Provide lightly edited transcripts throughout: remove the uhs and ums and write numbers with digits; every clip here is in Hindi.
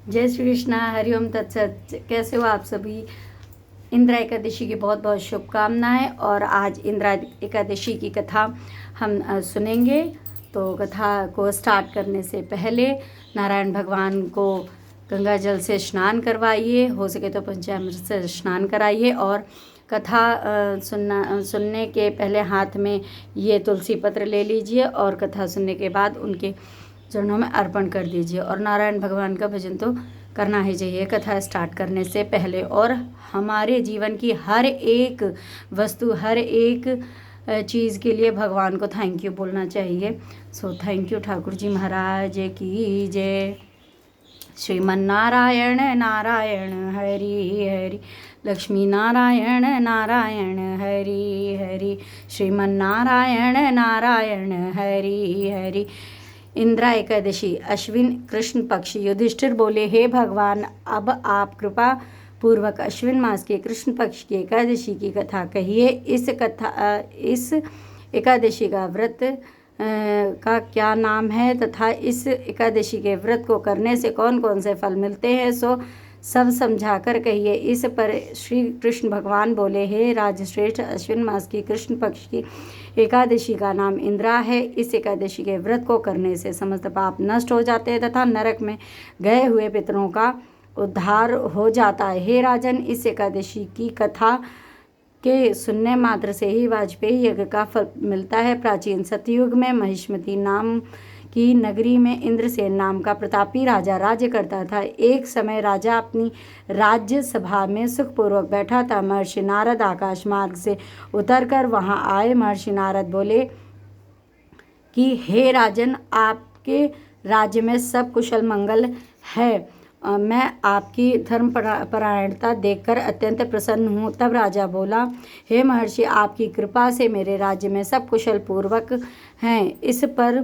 जय श्री कृष्णा, हरिओम तत्सत। कैसे हो आप सभी? इंद्रा एकादशी की बहुत बहुत शुभकामनाएं। और आज इंद्रा एकादशी की कथा हम सुनेंगे। तो कथा को स्टार्ट करने से पहले नारायण भगवान को गंगा जल से स्नान करवाइए, हो सके तो पंचामृत से स्नान कराइए। और कथा सुनने के पहले हाथ में ये तुलसी पत्र ले लीजिए और कथा सुनने के बाद उनके चरणों में अर्पण कर दीजिए। और नारायण भगवान का भजन तो करना ही चाहिए कथा स्टार्ट करने से पहले। और हमारे जीवन की हर एक वस्तु, हर एक चीज़ के लिए भगवान को थैंक यू बोलना चाहिए। So thank you Thakur ji महाराज की जय। श्रीमन नारायण नारायण हरि हरि, लक्ष्मी नारायण नारायण हरि हरि, श्रीमन नारायण नारायण हरि हरि। इंद्रा एकादशी, अश्विन कृष्ण पक्ष। युधिष्ठिर बोले, हे भगवान, अब आप कृपा पूर्वक अश्विन मास के कृष्ण पक्ष की एकादशी की कथा कहिए। इस एकादशी का व्रत का क्या नाम है तथा इस एकादशी के व्रत को करने से कौन कौन से फल मिलते हैं, सो सब समझाकर कहिए। इस पर श्री कृष्ण भगवान बोले, हे राजश्रेष्ठ, अश्विन मास की कृष्ण पक्ष की एकादशी का नाम इंद्रा है। इस एकादशी के व्रत को करने से समस्त पाप नष्ट हो जाते हैं तथा नरक में गए हुए पितरों का उद्धार हो जाता है। हे राजन, इस एकादशी की कथा के सुनने मात्र से ही वाजपेयी यज्ञ का फल मिलता है। प्राचीन सतयुग में महिष्मती नाम की नगरी में इंद्रसेन नाम का प्रतापी राजा राज्य करता था। एक समय राजा अपनी राज्य सभा में सुखपूर्वक बैठा था। महर्षि नारद आकाश मार्ग से उतरकर वहां आए। महर्षि नारद बोले कि हे राजन, आपके राज्य में सब कुशल मंगल है। मैं आपकी धर्म परायणता देखकर अत्यंत प्रसन्न हूँ। तब राजा बोला, हे महर्षि, आपकी कृपा से मेरे राज्य में सब कुशल पूर्वक हैं। इस पर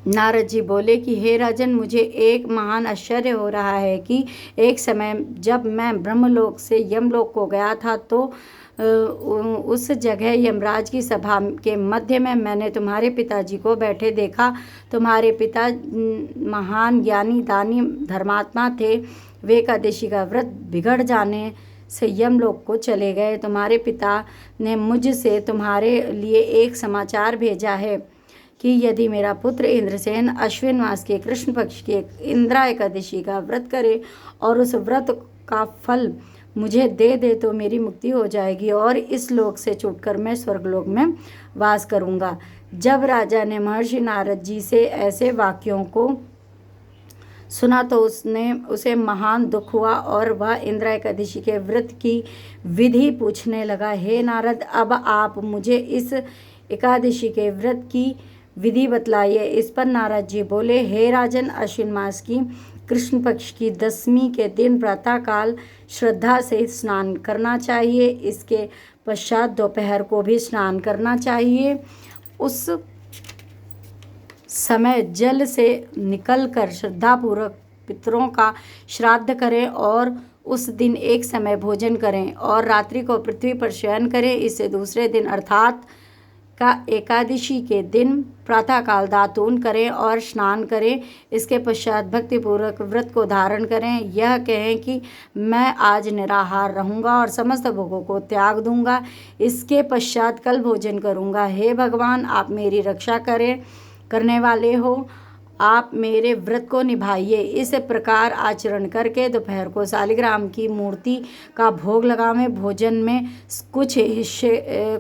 नारद जी बोले कि हे राजन, मुझे एक महान आश्चर्य हो रहा है कि एक समय जब मैं ब्रह्मलोक से यमलोक को गया था तो उस जगह यमराज की सभा के मध्य में मैंने तुम्हारे पिताजी को बैठे देखा। तुम्हारे पिता महान ज्ञानी, दानी, धर्मात्मा थे। वे एकादशी का व्रत बिगड़ जाने से यमलोक को चले गए। तुम्हारे पिता ने मुझसे तुम्हारे लिए एक समाचार भेजा है कि यदि मेरा पुत्र इंद्रसेन अश्विन मास के कृष्ण पक्ष की इंद्रा एकादशी का व्रत करे और उस व्रत का फल मुझे दे दे तो मेरी मुक्ति हो जाएगी और इस लोक से छूटकर मैं स्वर्गलोक में वास करूंगा। जब राजा ने महर्षि नारद जी से ऐसे वाक्यों को सुना तो उसे महान दुख हुआ और वह इंद्रा एकादशी के व्रत की विधि पूछने लगा। हे नारद, अब आप मुझे इस एकादशी के व्रत की विधि बतलाइए। इस पर नारद जी बोले, हे राजन, अश्विन मास की कृष्ण पक्ष की दशमी के दिन प्रातःकाल श्रद्धा से स्नान करना चाहिए। इसके पश्चात दोपहर को भी स्नान करना चाहिए। उस समय जल से निकलकर श्रद्धापूर्वक पितरों का श्राद्ध करें और उस दिन एक समय भोजन करें और रात्रि को पृथ्वी पर शयन करें। इससे दूसरे दिन अर्थात का एकादशी के दिन प्रातःकाल दातून करें और स्नान करें। इसके पश्चात भक्तिपूर्वक व्रत को धारण करें। यह कहें कि मैं आज निराहार रहूँगा और समस्त भोगों को त्याग दूंगा। इसके पश्चात कल भोजन करूँगा। हे भगवान, आप मेरी रक्षा करने वाले हो, आप मेरे व्रत को निभाइए। इस प्रकार आचरण करके दोपहर को शालिग्राम की मूर्ति का भोग लगावें। भोजन में कुछ हिस्से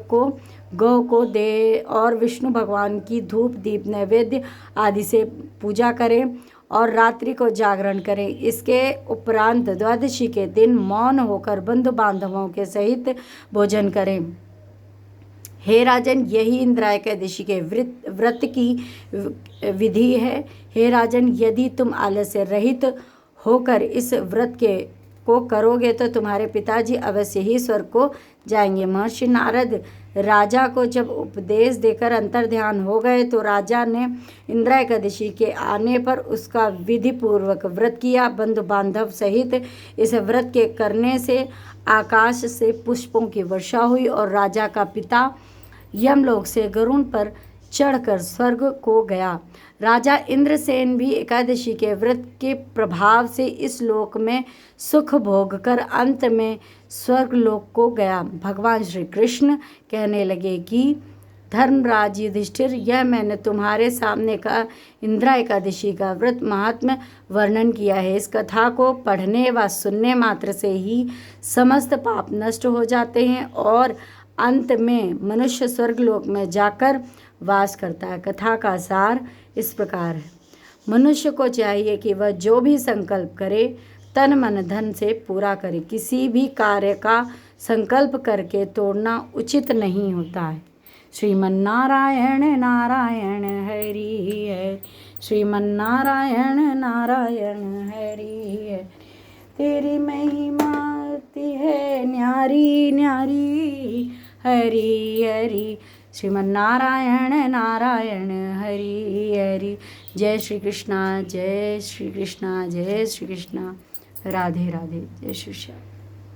को गौ को दे और विष्णु भगवान की धूप दीप नैवेद्य आदि से पूजा करें और रात्रि को जागरण करें। इसके उपरांत द्वादशी के दिन मौन होकर बंधु बांधवों के सहित भोजन करें। हे राजन, यही इंद्रा एकादशी के व्रत की विधि है। हे राजन, यदि तुम आलस्य रहित होकर इस व्रत को करोगे तो तुम्हारे पिताजी अवश्य ही स्वर्ग को जाएंगे। महर्षि नारद राजा को जब उपदेश देकर अंतर ध्यान हो गए तो राजा ने इंद्रा एकादशी के आने पर उसका विधि पूर्वक व्रत किया। बंधु बांधव सहित इस व्रत के करने से आकाश से पुष्पों की वर्षा हुई और राजा का पिता यमलोक से गरुड़ पर चढ़कर स्वर्ग को गया। राजा इंद्रसेन भी एकादशी के व्रत के प्रभाव से इस लोक में सुख भोग कर अंत में स्वर्गलोक को गया। भगवान श्री कृष्ण कहने लगे कि धर्मराज युधिष्ठिर, यह मैंने तुम्हारे सामने का इंदिरा एकादशी का व्रत महात्म्य वर्णन किया है। इस कथा को पढ़ने व सुनने मात्र से ही समस्त पाप नष्ट हो जाते हैं और अंत में मनुष्य स्वर्गलोक में जाकर वास करता है। कथा का सार इस प्रकार है। मनुष्य को चाहिए कि वह जो भी संकल्प करे तन मन धन से पूरा करे। किसी भी कार्य का संकल्प करके तोड़ना उचित नहीं होता है। श्रीमन्नारायण नारायण हरि है, श्रीमन्नारायण नारायण हरि है। तेरी महिमा है न्यारी न्यारी, हरि हरि। श्रीमन्नारायण नारायण हरि हरि। जय श्री कृष्णा, जय श्री कृष्णा, जय श्री कृष्णा। राधे राधे। जय श्री श्याम।